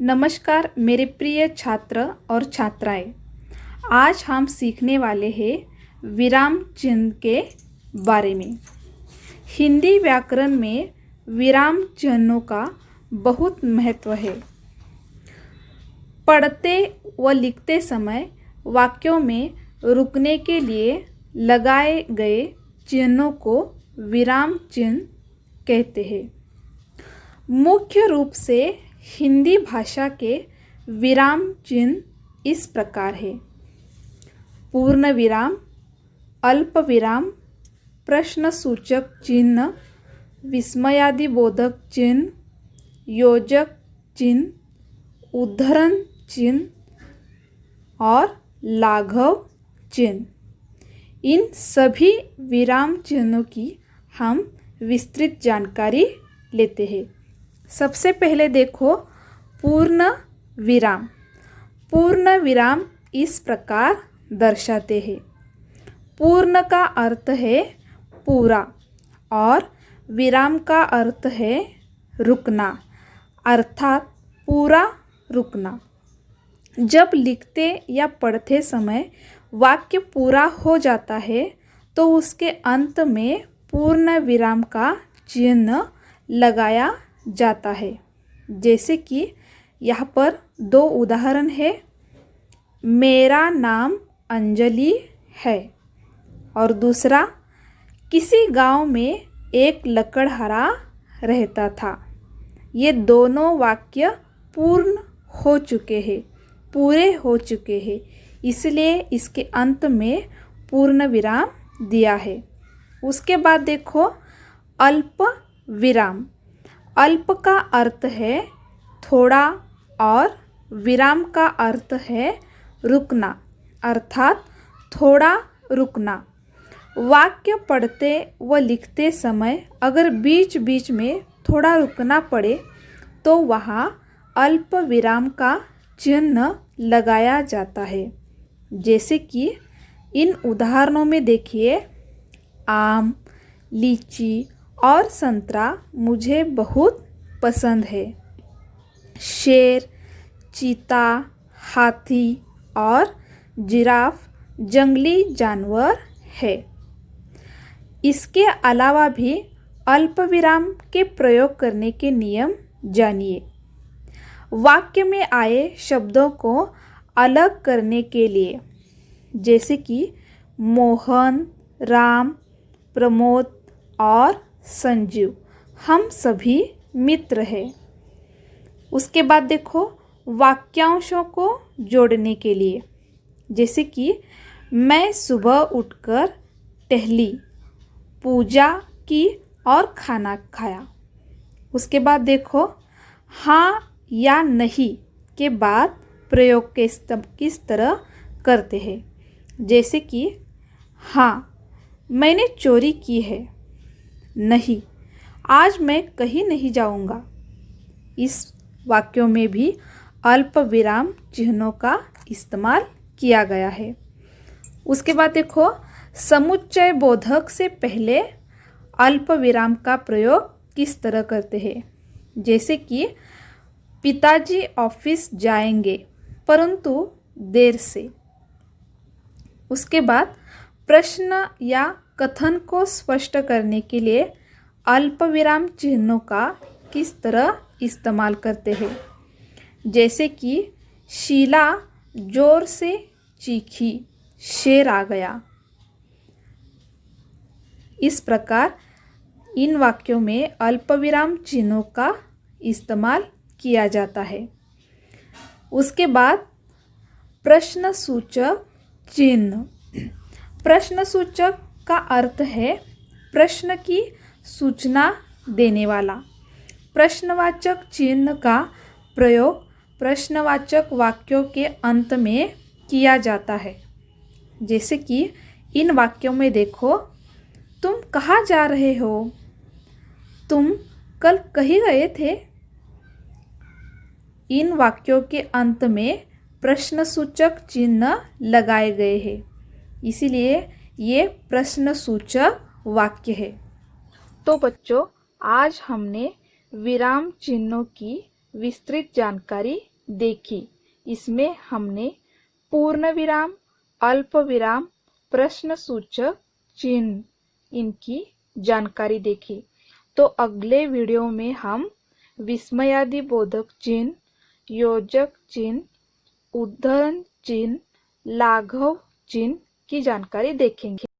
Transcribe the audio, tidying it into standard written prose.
नमस्कार मेरे प्रिय छात्र और छात्राएं। आज हम सीखने वाले हैं विराम चिन्ह के बारे में। हिंदी व्याकरण में विराम चिन्हों का बहुत महत्व है। पढ़ते व लिखते समय वाक्यों में रुकने के लिए लगाए गए चिन्हों को विराम चिन्ह कहते हैं। मुख्य रूप से हिंदी भाषा के विराम चिन्ह इस प्रकार है: पूर्ण विराम, अल्प विराम, प्रश्नसूचक चिन्ह, विस्मयादिबोधक चिन्ह, योजक चिन्ह, उद्धरण चिन्ह और लाघव चिन्ह। इन सभी विराम चिन्हों की हम विस्तृत जानकारी लेते हैं। सबसे पहले देखो पूर्ण विराम। पूर्ण विराम इस प्रकार दर्शाते हैं। पूर्ण का अर्थ है पूरा और विराम का अर्थ है रुकना, अर्थात पूरा रुकना। जब लिखते या पढ़ते समय वाक्य पूरा हो जाता है तो उसके अंत में पूर्ण विराम का चिन्ह लगाया जाता है। जैसे कि यहाँ पर दो उदाहरण है: मेरा नाम अंजलि है और दूसरा, किसी गांव में एक लकड़हारा रहता था। ये दोनों वाक्य पूर्ण हो चुके हैं, पूरे हो चुके हैं, इसलिए इसके अंत में पूर्ण विराम दिया है। उसके बाद देखो अल्प विराम। अल्प का अर्थ है थोड़ा और विराम का अर्थ है रुकना, अर्थात थोड़ा रुकना। वाक्य पढ़ते व लिखते समय अगर बीच बीच में थोड़ा रुकना पड़े तो वहाँ अल्प विराम का चिन्ह लगाया जाता है। जैसे कि इन उदाहरणों में देखिए, आम, लीची और संतरा मुझे बहुत पसंद है। शेर, चीता, हाथी और जिराफ जंगली जानवर है। इसके अलावा भी अल्प विराम के प्रयोग करने के नियम जानिए। वाक्य में आए शब्दों को अलग करने के लिए, जैसे कि मोहन, राम, प्रमोद और संजीव हम सभी मित्र हैं। उसके बाद देखो वाक्यांशों को जोड़ने के लिए, जैसे कि मैं सुबह उठकर टहली, पूजा की और खाना खाया। उसके बाद देखो हाँ या नहीं के बाद प्रयोग किस तरह करते हैं, जैसे कि हाँ मैंने चोरी की है, नहीं आज मैं कहीं नहीं जाऊंगा। इस वाक्यों में भी अल्प विराम चिन्हों का इस्तेमाल किया गया है। उसके बाद देखो समुच्चय बोधक से पहले अल्प विराम का प्रयोग किस तरह करते हैं, जैसे कि पिताजी ऑफिस जाएंगे परंतु देर से। उसके बाद प्रश्न या कथन को स्पष्ट करने के लिए अल्प विराम चिन्हों का किस तरह इस्तेमाल करते हैं, जैसे कि शीला जोर से चीखी, शेर आ गया। इस प्रकार इन वाक्यों में अल्प विराम चिन्हों का इस्तेमाल किया जाता है। उसके बाद प्रश्नसूचक चिन्ह। प्रश्नसूचक का अर्थ है प्रश्न की सूचना देने वाला। प्रश्नवाचक चिन्ह का प्रयोग प्रश्नवाचक वाक्यों के अंत में किया जाता है। जैसे कि इन वाक्यों में देखो, तुम कहाँ जा रहे हो, तुम कल कहीं गए थे। इन वाक्यों के अंत में प्रश्नसूचक चिन्ह लगाए गए हैं, इसीलिए ये प्रश्नसूचक वाक्य है। तो बच्चों, आज हमने विराम चिन्हों की विस्तृत जानकारी देखी। इसमें हमने पूर्ण विराम, अल्प विराम, प्रश्नसूचक चिन्ह इनकी जानकारी देखी। तो अगले वीडियो में हम विस्मयादि बोधक चिन्ह, योजक चिन्ह, उद्धरण चिन्ह, लाघव चिन्ह की जानकारी देखेंगे।